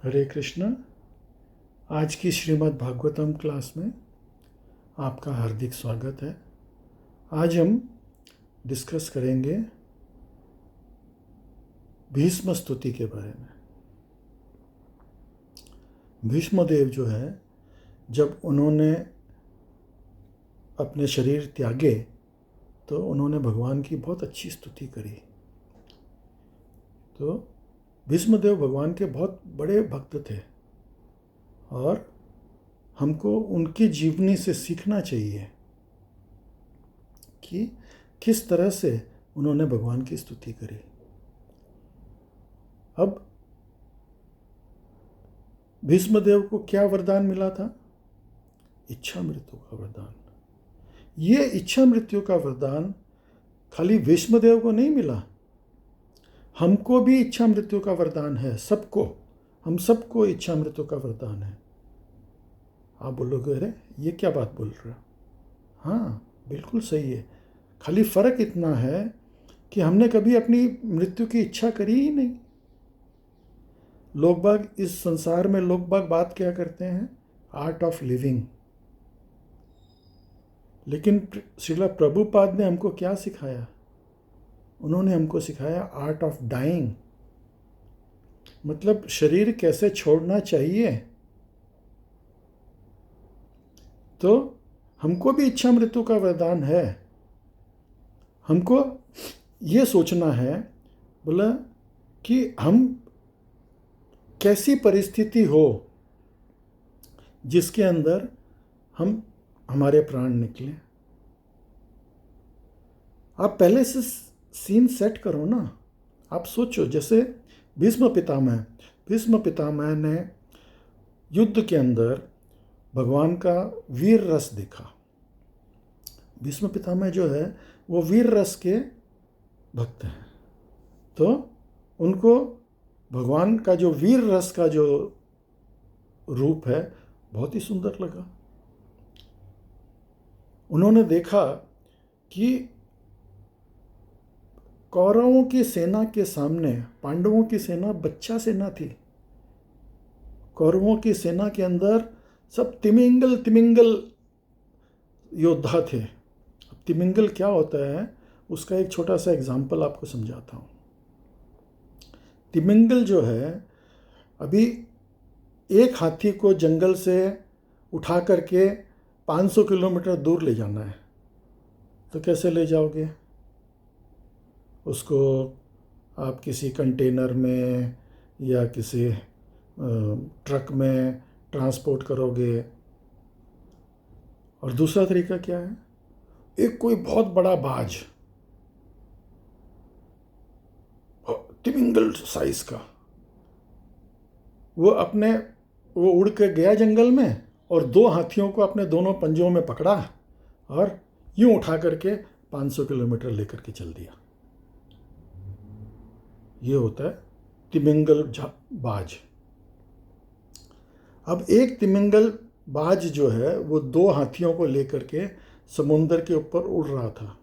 हरे कृष्ण। आज की श्रीमद् भागवतम क्लास में आपका हार्दिक स्वागत है। आज हम डिस्कस करेंगे भीष्म स्तुति के बारे में। भीष्मदेव जो है, जब उन्होंने अपने शरीर त्यागे तो उन्होंने भगवान की बहुत अच्छी स्तुति करी। तो भीष्मदेव भगवान के बहुत बड़े भक्त थे और हमको उनकी जीवनी से सीखना चाहिए कि किस तरह से उन्होंने भगवान की स्तुति करी। अब भीष्मदेव को क्या वरदान मिला था? इच्छा मृत्यु का वरदान। ये इच्छा मृत्यु का वरदान खाली भीष्मदेव को नहीं मिला, हमको भी इच्छा मृत्यु का वरदान है। सबको, हम सबको इच्छा मृत्यु का वरदान है। आप बोलोगे, अरे ये क्या बात बोल रहे हो? हाँ, बिल्कुल सही है। खाली फर्क इतना है कि हमने कभी अपनी मृत्यु की इच्छा करी ही नहीं। लोग बाग इस संसार में बात क्या करते हैं? Art of living. लेकिन श्रील प्रभुपाद ने हमको क्या सिखाया? उन्होंने हमको सिखाया आर्ट ऑफ डाइंग, मतलब शरीर कैसे छोड़ना चाहिए। तो हमको भी इच्छा मृत्यु का वरदान है। हमको ये सोचना है, बोला कि हम कैसी परिस्थिति हो जिसके अंदर हमारे प्राण निकले। आप पहले से सीन सेट करो ना। आप सोचो, जैसे भीष्म पितामह ने युद्ध के अंदर भगवान का वीर रस देखा। भीष्म पितामह जो है वो वीर रस के भक्त हैं। तो उनको भगवान का जो वीर रस का जो रूप है बहुत ही सुंदर लगा। उन्होंने देखा कि कौरवों की सेना के सामने पांडवों की सेना बच्चा सेना थी। कौरवों की सेना के अंदर सब तिमिंगल योद्धा थे। अब तिमिंगल क्या होता है, उसका एक छोटा सा एग्जाम्पल आपको समझाता हूँ। तिमिंगल जो है, अभी एक हाथी को जंगल से उठा करके 500 किलोमीटर दूर ले जाना है, तो कैसे ले जाओगे उसको? आप किसी कंटेनर में या किसी ट्रक में ट्रांसपोर्ट करोगे। और दूसरा तरीका क्या है? एक कोई बहुत बड़ा बाज, तिमिंगल साइज का, वो उड़ के गया जंगल में और 2 हाथियों को अपने दोनों पंजों में पकड़ा और यूं उठा करके 500 किलोमीटर लेकर के चल दिया। ये होता है तिमिंगल बाज। अब एक तिमिंगल बाज जो है वो 2 हाथियों को लेकर के समुद्र के ऊपर उड़ रहा था।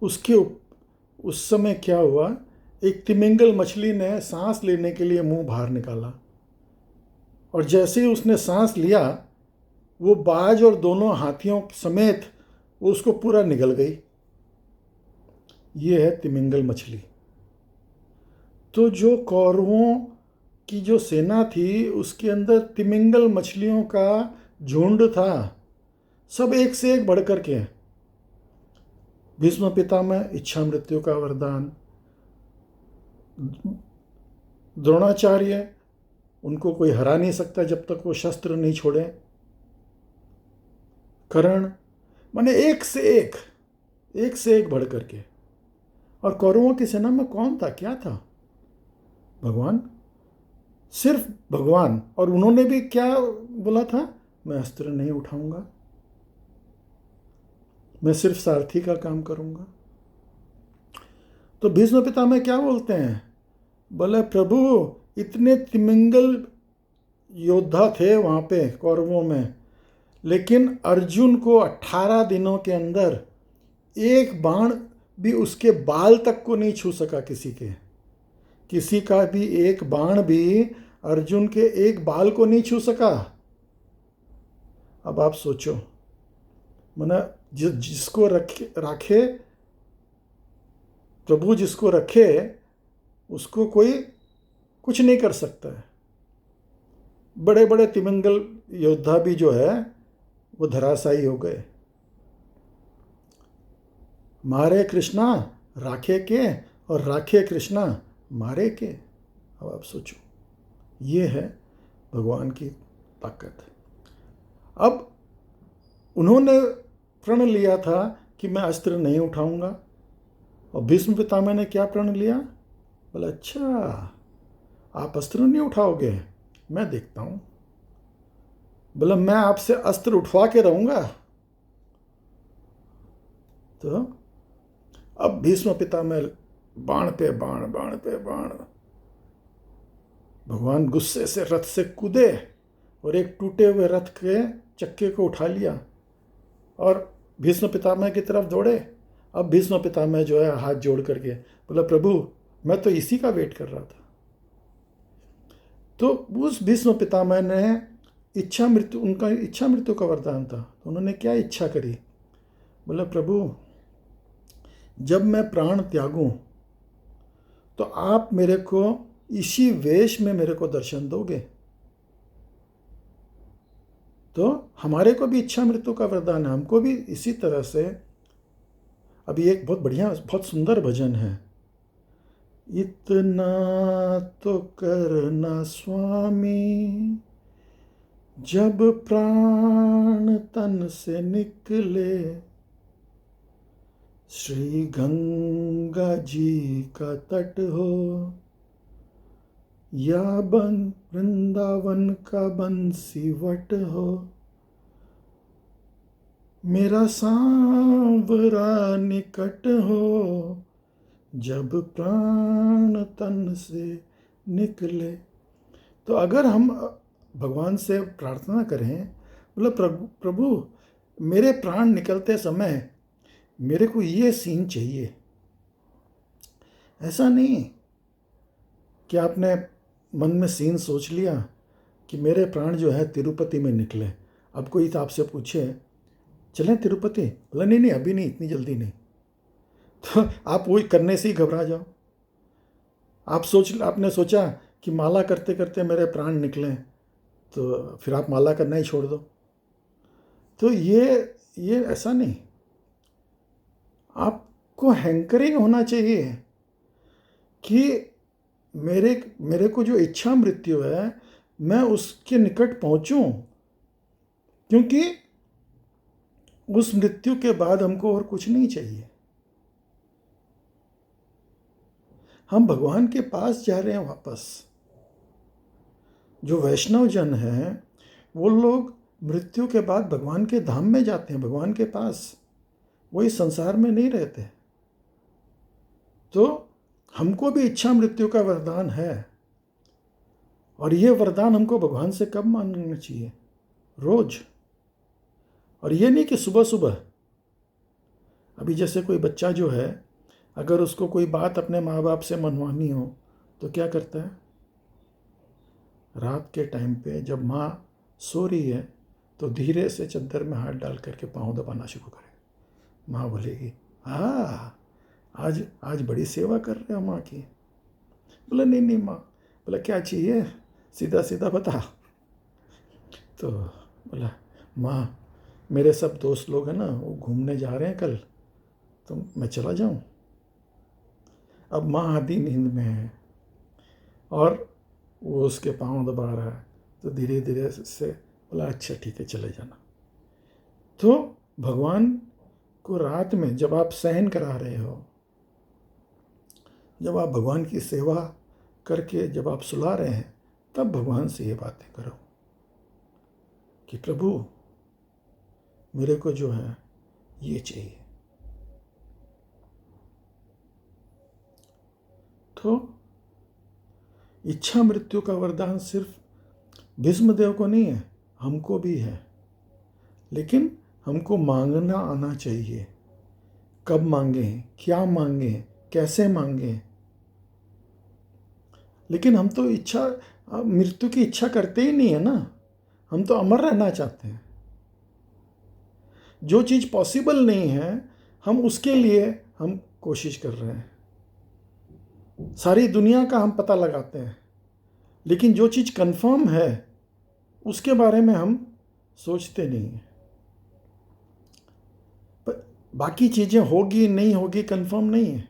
उस समय क्या हुआ, एक तिमिंगल मछली ने सांस लेने के लिए मुंह बाहर निकाला और जैसे ही उसने सांस लिया, वो बाज और दोनों हाथियों समेत वो उसको पूरा निगल गई। ये है तिमिंगल मछली। तो जो कौरवों की जो सेना थी उसके अंदर तिमिंगल मछलियों का झुंड था, सब एक से एक बढ़ कर के। भीष्म पितामह इच्छा मृत्यु का वरदान, द्रोणाचार्य उनको कोई हरा नहीं सकता जब तक वो शस्त्र नहीं छोड़े। कर्ण, माने एक से एक बढ़ करके। और कौरवों की सेना में कौन था, क्या था? भगवान, सिर्फ भगवान। और उन्होंने भी क्या बोला था? मैं अस्त्र नहीं उठाऊंगा, मैं सिर्फ सारथी का काम करूंगा। तो भीष्म पितामह क्या बोलते हैं? बोले, प्रभु इतने तिमिंगल योद्धा थे वहां पे कौरवों में, लेकिन अर्जुन को 18 दिनों के अंदर एक बाण भी उसके बाल तक को नहीं छू सका किसी के। किसी का भी एक बाण भी अर्जुन के एक बाल को नहीं छू सका। अब आप सोचो, मना जिसको रखे प्रभु, जिसको रखे उसको कोई कुछ नहीं कर सकता है। बड़े बड़े तिमिंगल योद्धा भी जो है वो धराशायी हो गए। मारे कृष्णा राखे के, और राखे कृष्णा मारे के। अब आप सोचो, ये है भगवान की ताकत। अब उन्होंने प्रण लिया था कि मैं अस्त्र नहीं उठाऊंगा, और भीष्म पितामह ने क्या प्रण लिया? बोला अच्छा आप अस्त्र नहीं उठाओगे, मैं देखता हूं। बोला मैं आपसे अस्त्र उठवा के रहूंगा। तो अब भीष्म पितामह बाण पे बाण, बाण पे बाण। भगवान गुस्से से रथ से कूदे और एक टूटे हुए रथ के चक्के को उठा लिया और भीष्म पितामह की तरफ दौड़े। अब भीष्म पितामह जो है हाथ जोड़ करके बोला प्रभु मैं तो इसी का वेट कर रहा था। तो उस भीष्म पितामह ने इच्छा मृत्यु, उनका इच्छा मृत्यु का वरदान था, तो उन्होंने क्या इच्छा करी? बोला प्रभु जब मैं प्राण त्यागूं तो आप मेरे को इसी वेश में मेरे को दर्शन दोगे। तो हमारे को भी इच्छा मृत्यु का वरदान है, हमको भी इसी तरह से। अभी एक बहुत बढ़िया, बहुत सुंदर भजन है। इतना तो करना स्वामी जब प्राण तन से निकले, श्री गंगा जी का तट हो या वृंदावन का बंसीवट हो, मेरा सांवरा निकट हो जब प्राण तन से निकले। तो अगर हम भगवान से प्रार्थना करें, बोले प्रभु मेरे प्राण निकलते समय मेरे को ये सीन चाहिए। ऐसा नहीं कि आपने मन में सीन सोच लिया कि मेरे प्राण जो है तिरुपति में निकले। अब कोई तो आपसे पूछे चलें तिरुपति, बोला नहीं नहीं अभी नहीं, इतनी जल्दी नहीं। तो आप वही करने से ही घबरा जाओ। आपने सोचा कि माला करते करते मेरे प्राण निकलें, तो फिर आप माला करना ही छोड़ दो। तो ये ऐसा नहीं, आपको हैंकरिंग होना चाहिए कि मेरे को जो इच्छा मृत्यु है मैं उसके निकट पहुंचूं, क्योंकि उस मृत्यु के बाद हमको और कुछ नहीं चाहिए। हम भगवान के पास जा रहे हैं वापस। जो वैष्णव जन हैं वो लोग मृत्यु के बाद भगवान के धाम में जाते हैं, भगवान के पास। वो इस संसार में नहीं रहते। तो हमको भी इच्छा मृत्यु का वरदान है, और ये वरदान हमको भगवान से कब मांगना चाहिए? रोज। और ये नहीं कि सुबह सुबह। अभी जैसे कोई बच्चा जो है, अगर उसको कोई बात अपने माँ बाप से मनवानी हो तो क्या करता है? रात के टाइम पे जब माँ सो रही है तो धीरे से चद्दर में हाथ डाल करके पाँव दबाना शुरू करे। माँ बोलेगी हाँ आज बड़ी सेवा कर रहे हो माँ की। बोला नहीं नहीं माँ। बोला क्या चाहिए, सीधा सीधा बता। तो बोला माँ मेरे सब दोस्त लोग हैं ना, वो घूमने जा रहे हैं कल, तो मैं चला जाऊँ। अब माँ आधी नींद में है और वो उसके पाँव दबा रहा है, तो धीरे धीरे से बोला अच्छा ठीक है चले जाना। तो भगवान को रात में जब आप सहन करा रहे हो, जब आप भगवान की सेवा करके जब आप सुला रहे हैं, तब भगवान से ये बातें करो कि प्रभु मेरे को जो है ये चाहिए। तो इच्छा मृत्यु का वरदान सिर्फ भीष्मदेव को नहीं है, हमको भी है। लेकिन हमको मांगना आना चाहिए। कब मांगे, क्या मांगे, कैसे मांगे। लेकिन हम तो मृत्यु की इच्छा करते ही नहीं है ना। हम तो अमर रहना चाहते हैं। जो चीज़ पॉसिबल नहीं है हम उसके लिए हम कोशिश कर रहे हैं। सारी दुनिया का हम पता लगाते हैं, लेकिन जो चीज़ कंफर्म है उसके बारे में हम सोचते नहीं हैं। पर बाकी चीज़ें होगी नहीं होगी कंफर्म नहीं है,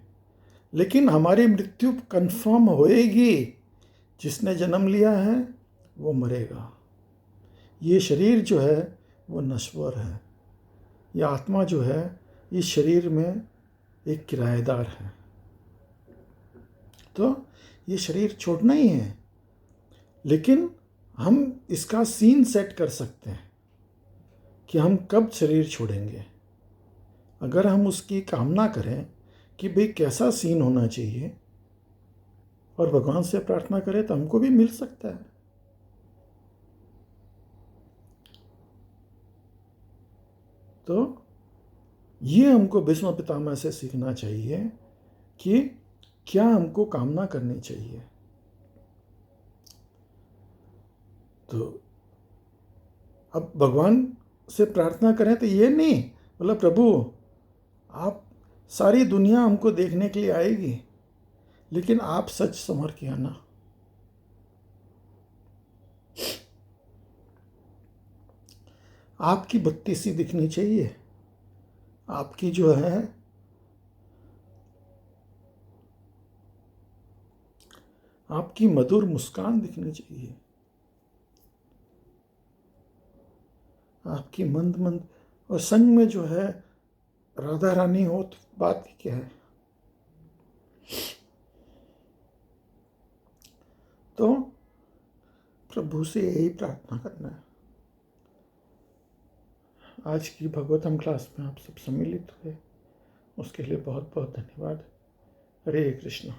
लेकिन हमारी मृत्यु कंफर्म होएगी। जिसने जन्म लिया है वो मरेगा। ये शरीर जो है वो नश्वर है। ये आत्मा जो है इस शरीर में एक किराएदार है। तो ये शरीर छोड़ना ही है, लेकिन हम इसका सीन सेट कर सकते हैं कि हम कब शरीर छोड़ेंगे। अगर हम उसकी कामना करें कि भाई कैसा सीन होना चाहिए और भगवान से प्रार्थना करें तो हमको भी मिल सकता है। तो ये हमको भीष्म पितामह से सीखना चाहिए कि क्या हमको कामना करनी चाहिए। तो अब भगवान से प्रार्थना करें तो ये नहीं बोला प्रभु आप सारी दुनिया हमको देखने के लिए आएगी, लेकिन आप सच संवर के आना। आपकी बत्ती सी दिखनी चाहिए, आपकी जो है आपकी मधुर मुस्कान दिखनी चाहिए, आपकी मंद मंद, और संग में जो है राधा रानी हो तो बात की क्या है। तो प्रभु से यही प्रार्थना करना है। आज की भगवतम क्लास में आप सब सम्मिलित हुए उसके लिए बहुत बहुत धन्यवाद। हरे कृष्ण।